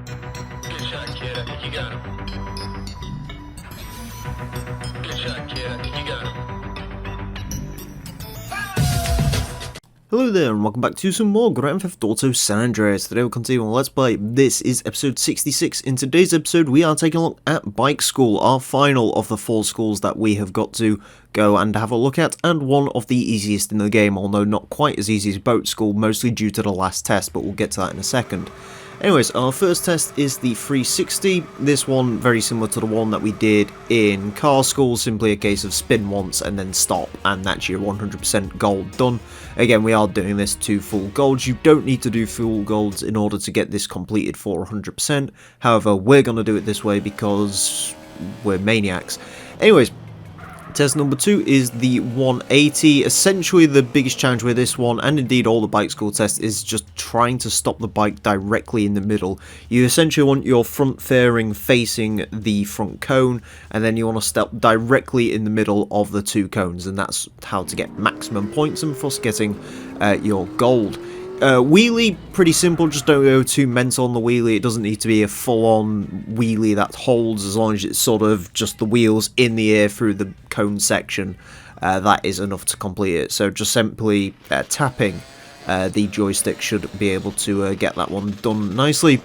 Good shot, kid. I think you got him. Good shot, kid. I think you got him. Hello there and welcome back to some more Grand Theft Auto San Andreas. Today we'll continue on Let's Play. This is episode 66. In today's episode we are taking a look at Bike School, our final of the 4 schools that we have got to go and have a look at, and one of the easiest in the game, although not quite as easy as Boat School, mostly due to the last test, but we'll get to that in a second. Anyways, our first test is the 360. This one very similar to the one that we did in Car School, simply a case of spin once and then stop, and that's your 100% gold done. Again, we are doing this to full golds. You don't need to do full golds in order to get this completed for 100%. However, we're going to do it this way because we're maniacs. Anyways, test number 2 is the 180. Essentially the biggest challenge with this one, and indeed all the Bike School tests, is just trying to stop the bike directly in the middle. You essentially want your front fairing facing the front cone, and then you want to stop directly in the middle of the 2 cones, and that's how to get maximum points and thus getting your gold. Wheelie, pretty simple, just don't go too mental on the wheelie. It doesn't need to be a full-on wheelie that holds, as long as it's sort of just the wheels in the air through the cone section. That is enough to complete it, so just simply tapping the joystick should be able to get that one done nicely.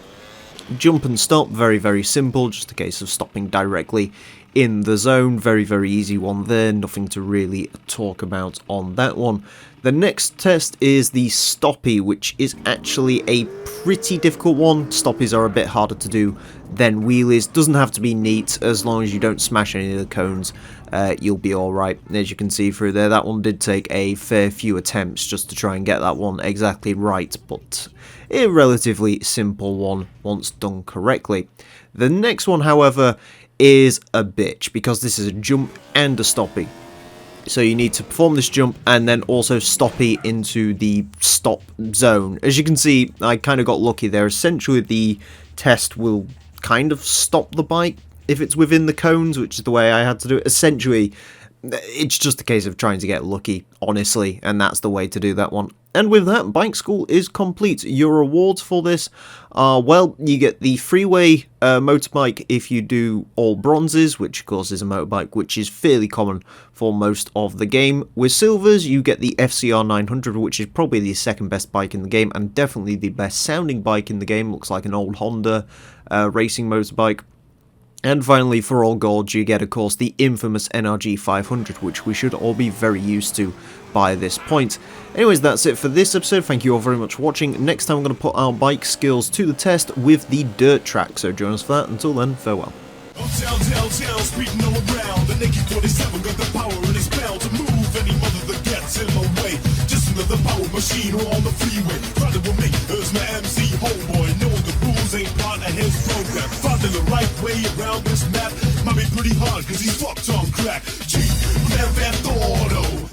Jump and stop, very, very simple, just a case of stopping directly in the zone. Very, very easy one there, nothing to really talk about on that one. The next test is the Stoppy, which is actually a pretty difficult one. Stoppies are a bit harder to do than wheelies. Doesn't have to be neat, as long as you don't smash any of the cones, you'll be alright. As you can see through there, that one did take a fair few attempts just to try and get that one exactly right, but a relatively simple one once done correctly. The next one, however, is a bitch, because this is a jump and a stoppy. So you need to perform this jump and then also stoppy into the stop zone. As you can see, I kind of got lucky there. Essentially the test will kind of stop the bike if it's within the cones, which is the way I had to do it. Essentially, it's just a case of trying to get lucky, honestly, and that's the way to do that one. And with that, Bike School is complete. Your rewards for this are, well, you get the freeway motorbike if you do all bronzes, which of course is a motorbike which is fairly common for most of the game. With silvers, you get the FCR 900, which is probably the second best bike in the game, and definitely the best sounding bike in the game. Looks like an old Honda racing motorbike. And finally, for all golds, you get, of course, the infamous NRG 500, which we should all be very used to by this point. Anyways, that's it for this episode. Thank you all very much for watching. Next time, I'm going to put our bike skills to the test with the dirt track, so join us for that. Until then, farewell. Speeding all around. The Naked 47 got the power and it's bound to move any mother that gets in my way. Just another power machine on the freeway. Riding with me, there's my MC homeboy. Knowing the rules ain't part of his program. Finding the right way around this map might be pretty hard, cause he's fucked on crack. Gee, Grand Theft Auto